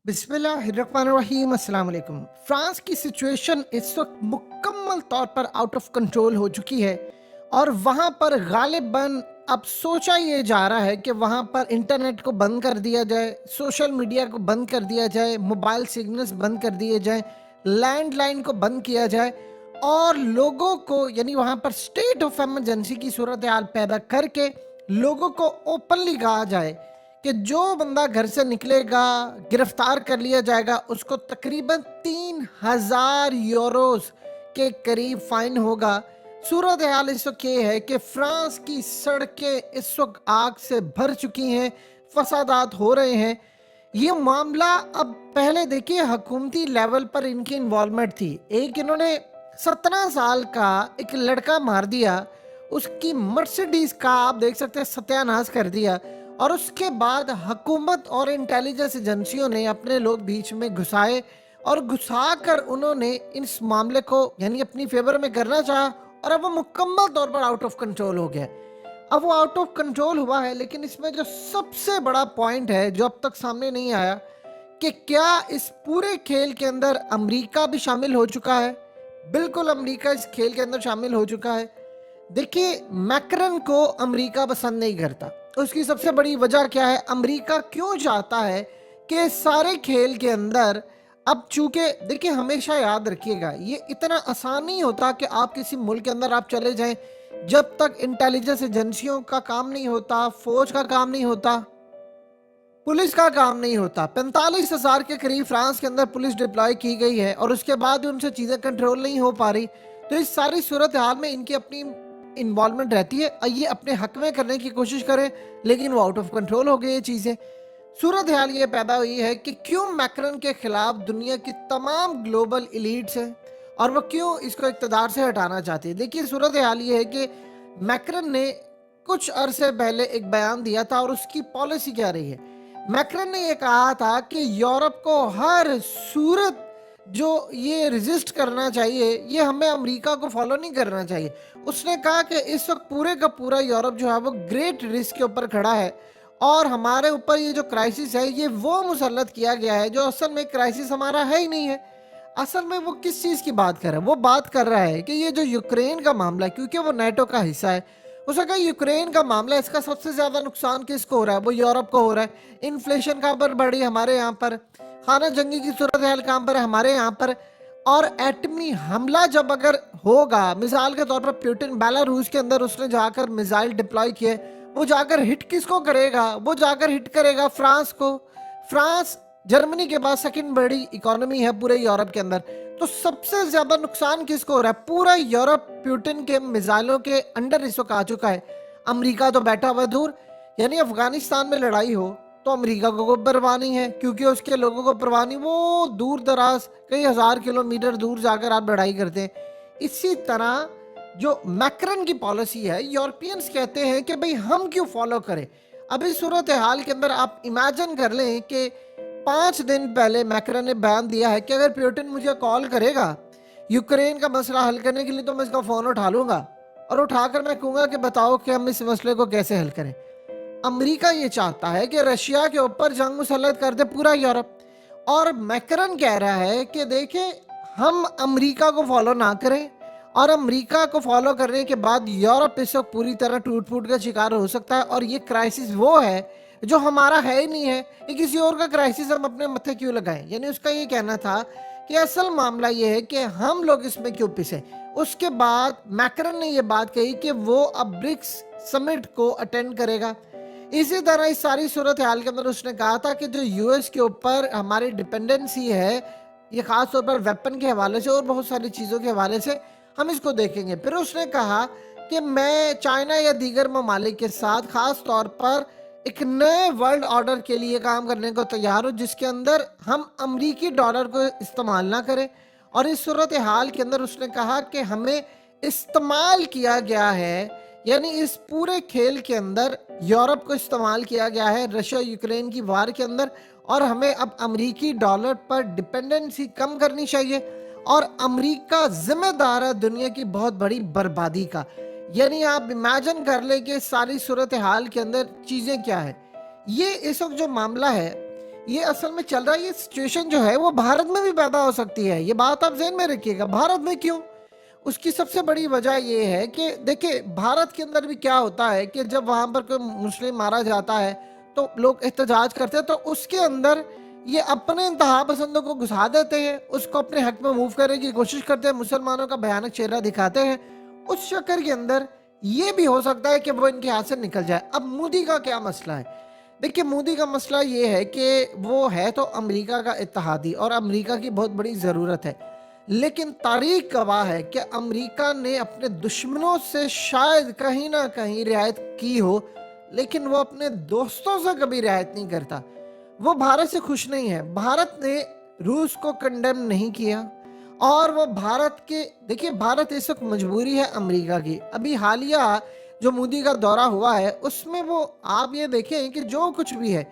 बिस्मिल्लाहिर्रहमानिर्रहीम। अस्सलाम वालेकुम। फ्रांस की सिचुएशन इस वक्त मुकम्मल तौर पर आउट ऑफ कंट्रोल हो चुकी है और वहाँ पर गालिबन अब सोचा ये जा रहा है कि वहाँ पर इंटरनेट को बंद कर दिया जाए, सोशल मीडिया को बंद कर दिया जाए, मोबाइल सिग्नल्स बंद कर दिए जाएं, लैंडलाइन को बंद किया जाए और लोगों को यानी वहाँ पर स्टेट ऑफ एमरजेंसी की सूरत हाल पैदा करके लोगों को ओपनली कहा जाए कि जो बंदा घर से निकलेगा गिरफ्तार कर लिया जाएगा, उसको तकरीबन 3000 यूरोस के करीब फाइन होगा। सूरत हाल इस वक्त ये है कि फ्रांस की सड़कें इस वक्त आग से भर चुकी हैं, फसादात हो रहे हैं। ये मामला अब पहले देखिए हुकूमती लेवल पर इनकी इन्वॉल्वमेंट थी। एक इन्होंने 17 साल का एक लड़का मार दिया, उसकी मर्सिडीज का आप देख सकते हैं सत्यानाश कर दिया और उसके बाद हुकूमत और इंटेलिजेंस एजेंसियों ने अपने लोग बीच में घुसाए और घुसाकर उन्होंने इस मामले को यानी अपनी फेवर में करना चाहा और अब वो मुकम्मल तौर पर आउट ऑफ कंट्रोल हो गया। अब वो आउट ऑफ कंट्रोल हुआ है, लेकिन इसमें जो सबसे बड़ा पॉइंट है जो अब तक सामने नहीं आया कि क्या इस पूरे खेल के अंदर अमेरिका भी शामिल हो चुका है। बिल्कुल अमेरिका इस खेल के अंदर शामिल हो चुका है। देखिए, मैक्रन को अमेरिका पसंद नहीं करता। उसकी सबसे बड़ी वजह क्या है, अमेरिका क्यों चाहता है कि सारे खेल के अंदर अब चूंकि देखिए हमेशा याद रखिएगा ये इतना आसान नहीं होता कि आप किसी मुल्क के अंदर आप चले जाएं जब तक इंटेलिजेंस एजेंसियों का काम नहीं होता, फौज का काम नहीं होता, पुलिस का काम नहीं होता। 45,000 के करीब फ्रांस के अंदर पुलिस डिप्लॉय की गई है और उसके बाद भी उनसे चीज़ें कंट्रोल नहीं हो पा रही। तो इस सारी सूरत हाल में इनकी अपनी इन्वॉल्वमेंट रहती है और ये अपने हक में करने की कोशिश करें, लेकिन वो आउट ऑफ कंट्रोल हो गई ये चीज़ें। सूरत हाल ये पैदा हुई है कि क्यों मैक्रन के खिलाफ दुनिया की तमाम ग्लोबल इलीट्स हैं और वो क्यों इसको इक़्तिदार से हटाना चाहती है। देखिए, सूरत हाल ये है कि मैक्रन ने कुछ अरसे पहले एक बयान दिया था और उसकी पॉलिसी क्या रही है। मैक्रन ने ये कहा था कि यूरोप को हर सूरत जो ये रेजिस्ट करना चाहिए, ये हमें अमेरिका को फॉलो नहीं करना चाहिए। उसने कहा कि इस वक्त पूरे का पूरा यूरोप जो है वो ग्रेट रिस्क के ऊपर खड़ा है और हमारे ऊपर ये जो क्राइसिस है ये वो मुसल्लत किया गया है जो असल में क्राइसिस हमारा है ही नहीं है। असल में वो किस चीज़ की बात कर रहा है, वो बात कर रहा है कि ये जो यूक्रेन का मामला है, क्योंकि वो नेटो का हिस्सा है, उसने कहा यूक्रेन का मामला इसका सबसे ज़्यादा नुकसान किसको हो रहा है, वो यूरोप को हो रहा है। इन्फ्लेशन कहाँ पर बढ़ी, हमारे यहाँ पर। खाना जंगी की सूरत हाल कहाँ पर है, हमारे यहाँ पर। और एटमी हमला जब अगर होगा, मिसाल के तौर पर प्यूटिन बेलारूस के अंदर उसने जाकर मिसाइल डिप्लॉय किए, वो जाकर हिट किसको करेगा, वो जाकर हिट करेगा फ्रांस को। फ्रांस जर्मनी के बाद सेकंड बड़ी इकोनॉमी है पूरे यूरोप के अंदर। तो सबसे ज्यादा नुकसान किसको हो रहा है, पूरा यूरोप प्यूटिन के मिसाइलों के अंडर इस वक्त आ चुका है। अमेरिका तो बैठा हुआ दूर, यानी अफगानिस्तान में लड़ाई हो तो अमेरिका को कोई परवाह नहीं है, क्योंकि उसके लोगों को परवाह नहीं, वो दूर दराज कई हजार किलोमीटर दूर जाकर आप लड़ाई करते हैं। इसी तरह जो मैक्रन की पॉलिसी है, यूरोपियंस कहते हैं कि भाई हम क्यों फॉलो करें। अब इस सूरत हाल के अंदर आप इमेजिन कर लें कि 5 दिन पहले मैक्रन ने बयान दिया है कि अगर प्यूटिन मुझे कॉल करेगा यूक्रेन का मसला हल करने के लिए तो मैं इसका फ़ोन उठा लूंगा और उठाकर मैं कहूँगा कि बताओ कि हम इस मसले को कैसे हल करें। अमेरिका ये चाहता है कि रशिया के ऊपर जंग मुसल्लत कर दे पूरा यूरोप, और मैक्रन कह रहा है कि देखिए हम अमेरिका को फॉलो ना करें और अमेरिका को फॉलो करने के बाद यूरोप इस वक्त पूरी तरह टूट फूट का शिकार हो सकता है और ये क्राइसिस वो है जो हमारा है ही नहीं है, ये किसी और का क्राइसिस हम अपने मत्थे क्यों लगाएं। यानी उसका ये कहना था कि असल मामला ये है कि हम लोग इसमें क्यों पिसे। उसके बाद मैक्रन ने ये बात कही कि वो अब ब्रिक्स समिट को अटेंड करेगा। इसी तरह इस सारी सूरत हाल के अंदर उसने कहा था कि जो यूएस के ऊपर हमारी डिपेंडेंसी है, ये खास तौर पर वेपन के हवाले से और बहुत सारी चीज़ों के हवाले से, हम इसको देखेंगे। फिर उसने कहा कि मैं चाइना या दीगर ममालिक के साथ खास तौर पर एक नए वर्ल्ड ऑर्डर के लिए काम करने को तैयार हूँ जिसके अंदर हम अमरीकी डॉलर को इस्तेमाल ना करें। और इस सूरत हाल के अंदर उसने कहा कि हमें इस्तेमाल किया गया है, यानी इस पूरे खेल के अंदर यूरोप को इस्तेमाल किया गया है रशिया यूक्रेन की वार के अंदर, और हमें अब अमरीकी डॉलर पर डिपेंडेंसी कम करनी चाहिए और अमरीका जिम्मेदार है दुनिया की बहुत बड़ी बर्बादी का। यानी आप इमेजिन कर ले कि सारी सूरत हाल के अंदर चीज़ें क्या है। ये इस वक्त जो मामला है ये असल में चल रहा है, ये सिचुएशन जो है वो भारत में भी पैदा हो सकती है। ये बात आप ज़हन में रखिएगा। भारत में क्यों? उसकी सबसे बड़ी वजह ये है कि देखिए भारत के अंदर भी क्या होता है कि जब वहाँ पर कोई मुस्लिम मारा जाता है तो लोग एहतजाज करते हैं, तो उसके अंदर ये अपने इंतहा पसंदों को घुसा देते हैं, उसको अपने हक में मूव करने की कोशिश करते हैं, मुसलमानों का भयानक चेहरा दिखाते हैं। उस चक्कर के अंदर ये भी हो सकता है कि वो इनके हाथ से निकल जाए। अब मोदी का क्या मसला है? देखिए मोदी का मसला ये है कि वो है तो अमेरिका का इत्तेहादी और अमेरिका की बहुत बड़ी ज़रूरत है, लेकिन तारीख गवाह है कि अमेरिका ने अपने दुश्मनों से शायद कहीं ना कहीं रियायत की हो, लेकिन वो अपने दोस्तों से कभी रियायत नहीं करता। वो भारत से खुश नहीं है। भारत ने रूस को कंडेम नहीं किया और वो भारत के, देखिए भारत इस वक्त मजबूरी है अमेरिका की। अभी हालिया जो मोदी का दौरा हुआ है उसमें वो आप ये देखें कि जो कुछ भी है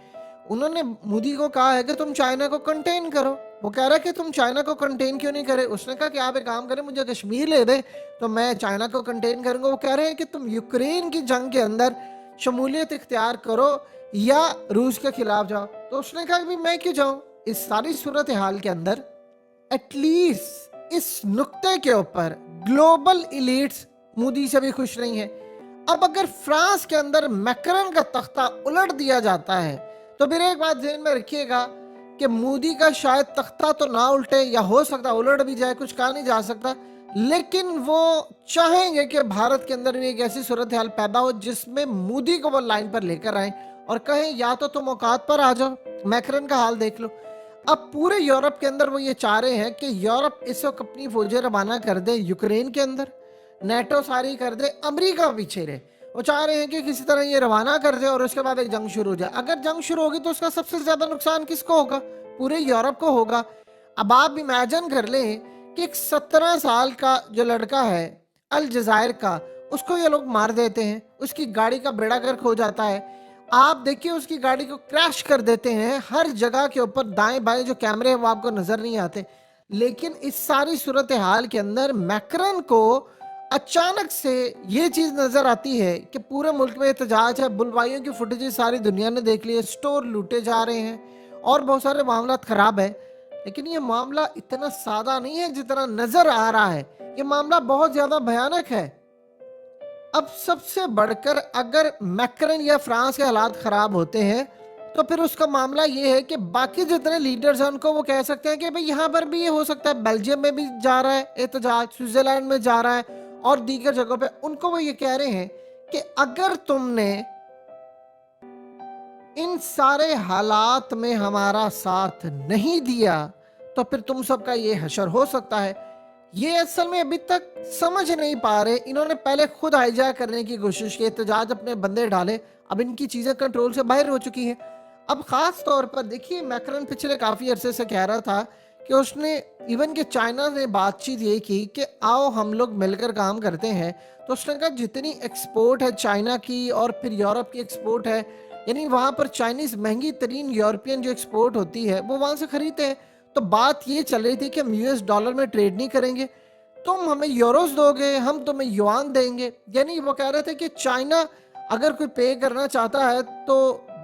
उन्होंने मोदी को कहा है कि तुम चाइना को कंटेन करो। वो कह रहा है कि तुम चाइना को कंटेन क्यों नहीं करे? उसने कहा कि आप एक काम करें, मुझे कश्मीर ले दे तो मैं चाइना को कंटेन करूंगा। वो कह रहे हैं कि तुम यूक्रेन की जंग के अंदर शमूलियत इख्तियार करो या रूस के खिलाफ जाओ। तो उसने कहा कि मैं क्यों जाऊं? इस सारी सूरत हाल के अंदर एटलीस्ट इस नुक्ते के ऊपर ग्लोबल इलीट्स मोदी से भी खुश नहीं है। अब अगर फ्रांस के अंदर मैक्रन का तख्ता उलट दिया जाता है तो फिर एक बात ध्यान में रखिएगा कि मोदी का शायद तख्ता तो ना उल्टे, या हो सकता उलट भी जाए, कुछ कहा नहीं जा सकता, लेकिन वो चाहेंगे कि भारत के अंदर भी एक ऐसी सूरत हाल पैदा हो जिसमें मोदी को वो लाइन पर लेकर आए और कहें या तो तुम औकात पर आ जाओ। मैक्रन का हाल देख लो। अब पूरे यूरोप के अंदर वो ये चाह रहे हैं कि यूरोप इस वक्त अपनी फौजें रवाना कर दे यूक्रेन के अंदर, नेटो सारी कर दे, अमेरिका पीछे रहे। वो चाह रहे हैं कि किसी तरह ये रवाना कर दे और उसके बाद एक जंग शुरू हो जाए। अगर जंग शुरू होगी तो उसका सबसे ज्यादा नुकसान किसको होगा? पूरे यूरोप को होगा। अब आप इमेजिन कर लें कि एक 17 साल का जो लड़का है अल जजायर का, उसको ये लोग मार देते हैं, उसकी गाड़ी का बेड़ा गर्क हो जाता है। आप देखिए उसकी गाड़ी को क्रैश कर देते हैं, हर जगह के ऊपर दाएं बाएं जो कैमरे हैं वो आपको नजर नहीं आते। लेकिन इस सारी सूरत हाल के अंदर मैक्रन को अचानक से ये चीज नजर आती है कि पूरे मुल्क में एहतजाज है, बुलवाइयों की फुटेजेस सारी दुनिया ने देख ली है, स्टोर लूटे जा रहे हैं और बहुत सारे मामला खराब है। लेकिन ये मामला इतना सादा नहीं है जितना नजर आ रहा है, ये मामला बहुत ज्यादा भयानक है। अब सबसे बढ़कर अगर मैक्रन या फ्रांस के हालात खराब होते हैं तो फिर उसका मामला ये है कि बाकी जितने लीडर्स हैं उनको वो कह सकते हैं कि भाई यहाँ पर भी ये हो सकता है, बेल्जियम में भी जा रहा है एहतजाज, स्विट्जरलैंड में जा रहा है और दीगर जगहों पे। उनको वो ये कह रहे हैं कि अगर तुमने इन सारे हालात में हमारा साथ नहीं दिया तो फिर तुम सबका ये हशर हो सकता है। ये असल में अभी तक समझ नहीं पा रहे। इन्होंने पहले खुद हाईजैक करने की कोशिश की, एहतजाज अपने बंदे डाले, अब इनकी चीजें कंट्रोल से बाहर हो चुकी हैं। अब खास तौर पर देखिए मैक्रन पिछले काफी अरसे से कह रहा था कि उसने इवन के चाइना ने बातचीत ये की कि आओ हम लोग मिलकर काम करते हैं। तो उसने कहा जितनी एक्सपोर्ट है चाइना की और फिर यूरोप की एक्सपोर्ट है, यानी वहां पर चाइनीज महंगी तरीन यूरोपियन जो एक्सपोर्ट होती है वो वहां से खरीदते हैं। तो बात ये चल रही थी कि हम यूएस डॉलर में ट्रेड नहीं करेंगे, तुम हमें यूरोस दोगे, हम तुम्हें युआन देंगे। यानी वो कह रहे थे कि चाइना अगर कोई पे करना चाहता है तो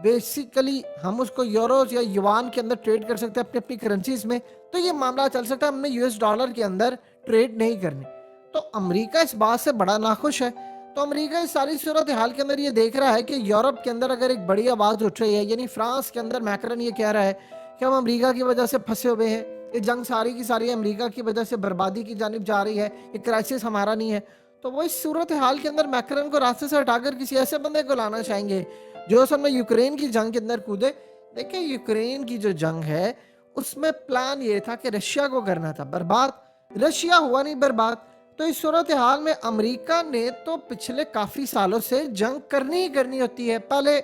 बेसिकली हम उसको यूरोस या युआन के अंदर ट्रेड कर सकते हैं अपनी अपनी करेंसीज में। तो ये मामला चल सकता है, हमने यूएस डॉलर के अंदर ट्रेड नहीं करनी। तो अमेरिका इस बात से बड़ा नाखुश है। तो अमेरिका इस सारी सूरत हाल के अंदर ये देख रहा है कि यूरोप के अंदर अगर एक बड़ी आवाज उठ रही है, यानी फ्रांस के अंदर मैक्रन ये कह रहा है कि हम अमेरिका की वजह से फंसे हुए हैं, ये जंग सारी की सारी अमेरिका की वजह से बर्बादी की जानिब जा रही है, ये क्राइसिस हमारा नहीं है। तो वो इस सूरत हाल के अंदर मैक्रन को रास्ते से हटाकर किसी ऐसे बंदे को लाना चाहेंगे जो असल में यूक्रेन की जंग के अंदर कूदे। देखिए यूक्रेन की जो जंग है उसमें प्लान ये था कि रशिया को करना था बर्बाद, रशिया हुआ नहीं बर्बाद। तो इस सूरत हाल में अमेरिका ने तो पिछले काफी सालों से जंग करनी ही करनी होती है। पहले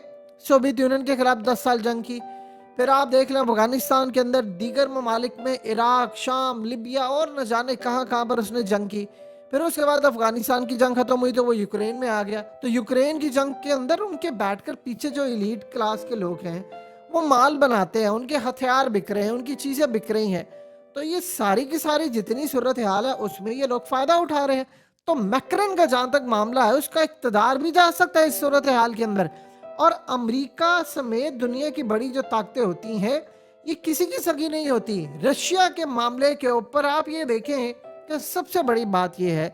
सोवियत यूनियन के खिलाफ 10 साल जंग की, फिर आप देख लें अफगानिस्तान के अंदर, दीगर ममालिक में इराक, शाम, लिबिया और न जाने कहाँ कहाँ पर उसने जंग की। फिर उसके बाद अफगानिस्तान की जंग खत्म हुई तो वो यूक्रेन में आ गया। तो यूक्रेन की जंग के अंदर उनके बैठकर पीछे जो एलीट क्लास के लोग हैं वो माल बनाते हैं, उनके हथियार बिक रहे हैं, उनकी चीजें बिक रही हैं। तो ये सारी की सारी जितनी सूरत हाल है उसमें ये लोग फायदा उठा रहे हैं। तो मैक्रन का जहां तक मामला है उसका इक्तदार भी जा सकता है इस सूरत हाल के अंदर। और अमेरिका समेत दुनिया की बड़ी जो ताकतें होती हैं یہ کسی کی سگی نہیں ہوتی۔ رشیا کے معاملے کے اوپر آپ یہ دیکھیں کہ سب سے بڑی بات یہ ہے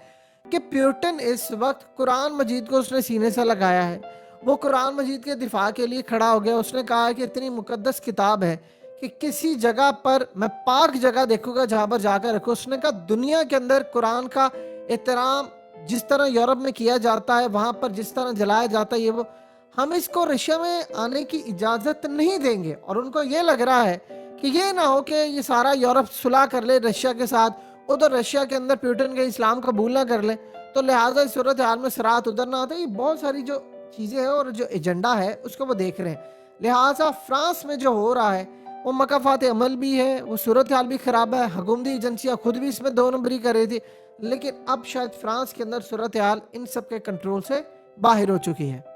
کہ پیوٹن اس وقت قرآن مجید کو اس نے سینے سے لگایا ہے، وہ قرآن مجید کے دفاع کے لیے کھڑا ہو گیا۔ اس نے کہا کہ اتنی مقدس کتاب ہے کہ کسی جگہ پر میں پاک جگہ دیکھوں گا جہاں پر جا کر رکھو۔ اس نے کہا دنیا کے اندر قرآن کا احترام جس طرح یورپ میں کیا جاتا ہے، وہاں پر جس طرح جلایا جاتا ہے، یہ وہ ہم اس کو رشیا میں آنے کی اجازت نہیں دیں گے۔ اور ان کو یہ لگ رہا ہے کہ یہ نہ ہو کہ یہ سارا یورپ صلح کر لے رشیا کے ساتھ، ادھر رشیا کے اندر پیوٹن کے اسلام قبول نہ کر لے، تو لہٰذا اس صورتحال میں صراعت ادھر نہ آتا۔ یہ بہت ساری جو چیزیں ہیں اور جو ایجنڈا ہے اس کو وہ دیکھ رہے ہیں۔ لہٰذا فرانس میں جو ہو رہا ہے وہ مکافات عمل بھی ہے، وہ صورتحال بھی خراب ہے، حکومتی ایجنسیاں خود بھی اس میں دو نمبری کر رہی تھی، لیکن اب شاید فرانس کے اندر صورتحال ان سب کے کنٹرول سے باہر ہو چکی ہے۔